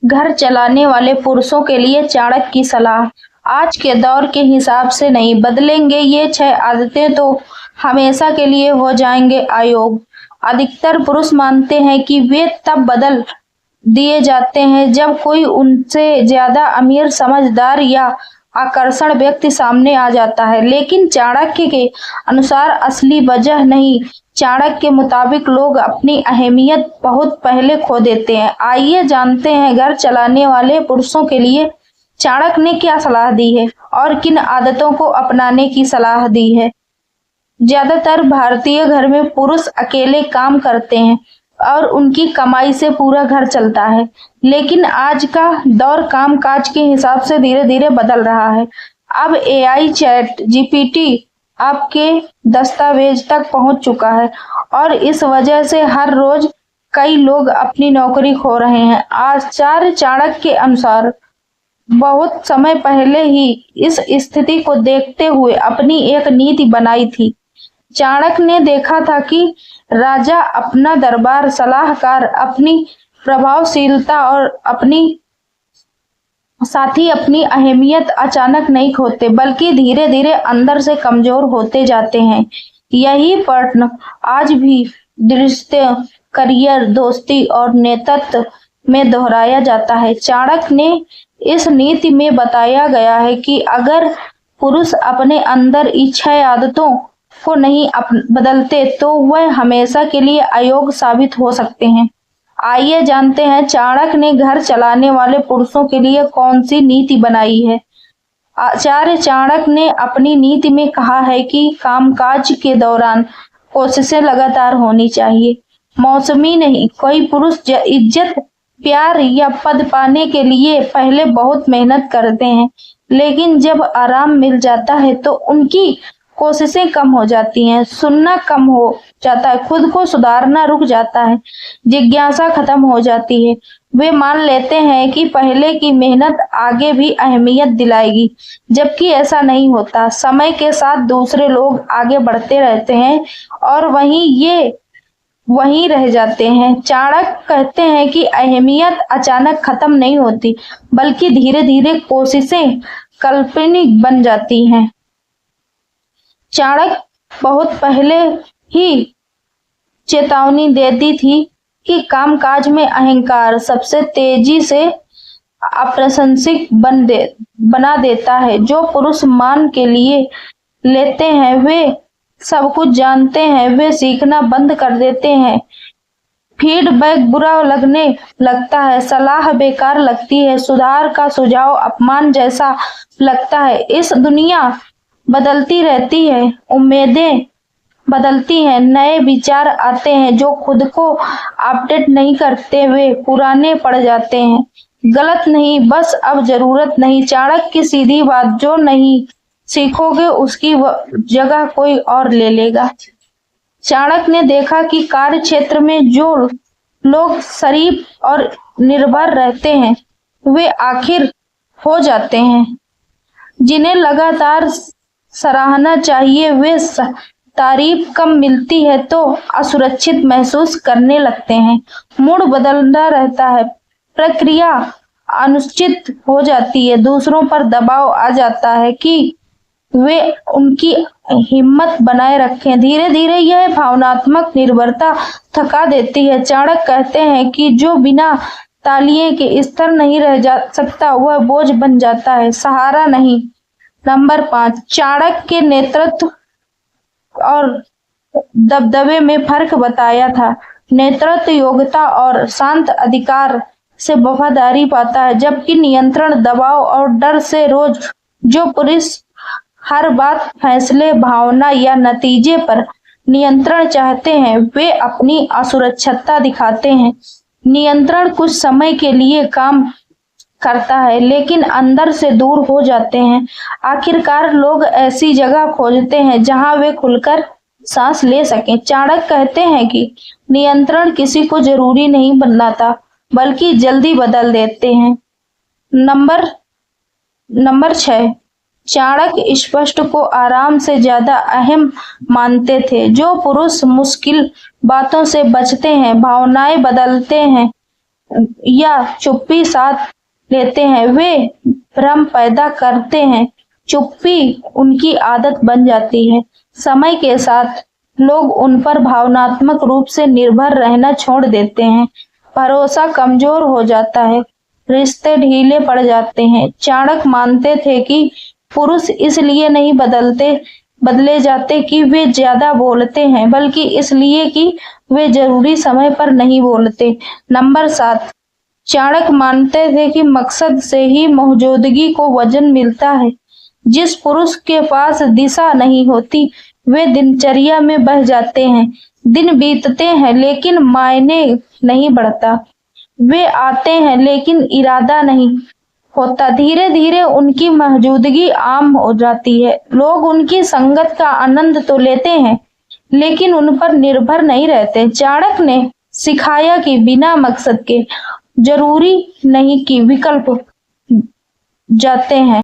घर चलाने वाले पुरुषों के लिए चाणक्य की सलाह। आज के दौर के हिसाब से नहीं बदलेंगे ये 6 आदतें तो हमेशा के लिए हो जाएंगे अयोग्य। अधिकतर पुरुष मानते हैं कि वे तब बदल दिए जाते हैं जब कोई उनसे ज्यादा अमीर, समझदार या आकर्षण व्यक्ति सामने आ जाता है, लेकिन चाणक्य के अनुसार असली वजह नहीं। चाणक्य के मुताबिक लोग अपनी अहमियत बहुत पहले खो देते हैं। आइए जानते हैं घर चलाने वाले पुरुषों के लिए चाणक्य ने क्या सलाह दी है और किन आदतों को अपनाने की सलाह दी है। ज्यादातर भारतीय घर में पुरुष अकेले काम करते हैं और उनकी कमाई से पूरा घर चलता है, लेकिन आज का दौर कामकाज के हिसाब से धीरे धीरे बदल रहा है। अब एआई, चैट जीपीटी आपके दस्तावेज तक पहुंच चुका है और इस वजह से हर रोज कई लोग अपनी नौकरी खो रहे हैं। आचार्य चाणक्य के अनुसार बहुत समय पहले ही इस स्थिति को देखते हुए अपनी एक नीति बनाई थी। चाणक्य ने देखा था कि राजा, अपना दरबार, सलाहकार, अपनी प्रभावशीलता और अपनी साथी अपनी अहमियत अचानक नहीं खोते, बल्कि धीरे धीरे अंदर से कमजोर होते जाते हैं। यही पैटर्न आज भी रिश्ते, करियर, दोस्ती और नेतृत्व में दोहराया जाता है। चाणक्य ने इस नीति में बताया गया है कि अगर पुरुष अपने अंदर इच्छा आदतों को नहीं बदलते तो वह हमेशा के लिए अयोग्य साबित हो सकते हैं। आइए जानते हैं चाणक्य ने घर चलाने वाले पुरुषों के लिए कौन सी नीति बनाई है। आचार्य चाणक्य ने अपनी नीति में कहा है कि कामकाज के दौरान कोशिशें लगातार होनी चाहिए, मौसमी नहीं। कोई पुरुष इज्जत, प्यार या पद पाने के लिए पहले बहुत मेहनत करते हैं, लेकिन जब आराम मिल जाता है तो उनकी कोशिशें कम हो जाती हैं, सुनना कम हो जाता है, खुद को सुधारना रुक जाता है, जिज्ञासा खत्म हो जाती है। वे मान लेते हैं कि पहले की मेहनत आगे भी अहमियत दिलाएगी, जबकि ऐसा नहीं होता। समय के साथ दूसरे लोग आगे बढ़ते रहते हैं और वहीं रह जाते हैं। चाणक्य कहते हैं कि अहमियत अचानक खत्म नहीं होती, बल्कि धीरे धीरे कोशिशें काल्पनिक बन जाती हैं। चाणक्य बहुत पहले ही चेतावनी दे दी थी कि कामकाज में अहंकार सबसे तेजी से अप्रासंगिक बना देता है। जो पुरुष मान के लिए लेते हैं वे सब कुछ जानते हैं, वे सीखना बंद कर देते हैं। फीडबैक बुरा लगने लगता है, सलाह बेकार लगती है, सुधार का सुझाव अपमान जैसा लगता है। इस दुनिया बदलती रहती है, उम्मीदें बदलती हैं, नए विचार आते हैं। जो खुद को अपडेट नहीं करते वे पुराने पड़ जाते हैं। गलत नहीं, बस अब जरूरत नहीं। चाणक्य की सीधी बात, जो नहीं सीखोगे उसकी जगह कोई और ले लेगा। चाणक्य ने देखा कि कार्य क्षेत्र में जो लोग शरीफ और निर्भर रहते हैं वे आखिर हो जाते हैं। जिन्हें लगातार सराहना चाहिए वे तारीफ कम मिलती है तो असुरक्षित महसूस करने लगते हैं। मूड बदलता रहता है, प्रक्रिया अनिश्चित हो जाती है, दूसरों पर दबाव आ जाता है कि वे उनकी हिम्मत बनाए रखें। धीरे धीरे यह भावनात्मक निर्भरता थका देती है। चाणक्य कहते हैं कि जो बिना तालिए के स्थिर नहीं रह जा सकता वह बोझ बन जाता है, सहारा नहीं। नंबर 5, चाणक्य के नेतृत्व और दबदबे में फर्क बताया था। नेतृत्व योग्यता और शांत अधिकार से वफादारी पाता है, जबकि नियंत्रण, दबाव और डर से रोज जो पुरुष हर बात, फैसले, भावना या नतीजे पर नियंत्रण चाहते हैं वे अपनी असुरक्षितता दिखाते हैं। नियंत्रण कुछ समय के लिए काम करता है लेकिन अंदर से दूर हो जाते हैं। आखिरकार लोग ऐसी जगह खोजते हैं जहां वे खुलकर सांस ले सकें। चाणक्य कहते हैं कि नियंत्रण किसी को जरूरी नहीं बनाता, बल्कि जल्दी बदल देते हैं। नंबर 6, चाणक्य स्पष्ट को आराम से ज्यादा अहम मानते थे। जो पुरुष मुश्किल बातों से बचते हैं, भावनाएं बदलते हैं, या चुप्पी साथ लेते हैं, वे भ्रम पैदा करते हैं। चुप्पी उनकी आदत बन जाती है। समय के साथ लोग उन पर भावनात्मक रूप से निर्भर रहना छोड़ देते हैं। भरोसा कमजोर हो जाता है, रिश्ते ढीले पड़ जाते हैं। चाणक्य मानते थे कि पुरुष इसलिए नहीं बदले जाते कि वे ज्यादा बोलते हैं, बल्कि इसलिए कि वे जरूरी समय पर नहीं बोलते। नंबर 7, चाणक्य मानते थे कि मकसद से ही मौजूदगी को वजन मिलता है। जिस पुरुष के पास दिशा नहीं होती, वे दिनचर्या में बह जाते हैं। दिन बीतते हैं लेकिन मायने नहीं बढ़ता। वे आते हैं लेकिन इरादा नहीं होता। धीरे धीरे उनकी मौजूदगी आम हो जाती है। लोग उनकी संगत का आनंद तो लेते हैं, लेकिन उन पर निर्भर नहीं रहते। चाणक्य ने सिखाया कि बिना मकसद के जरूरी नहीं कि विकल्प जाते हैं।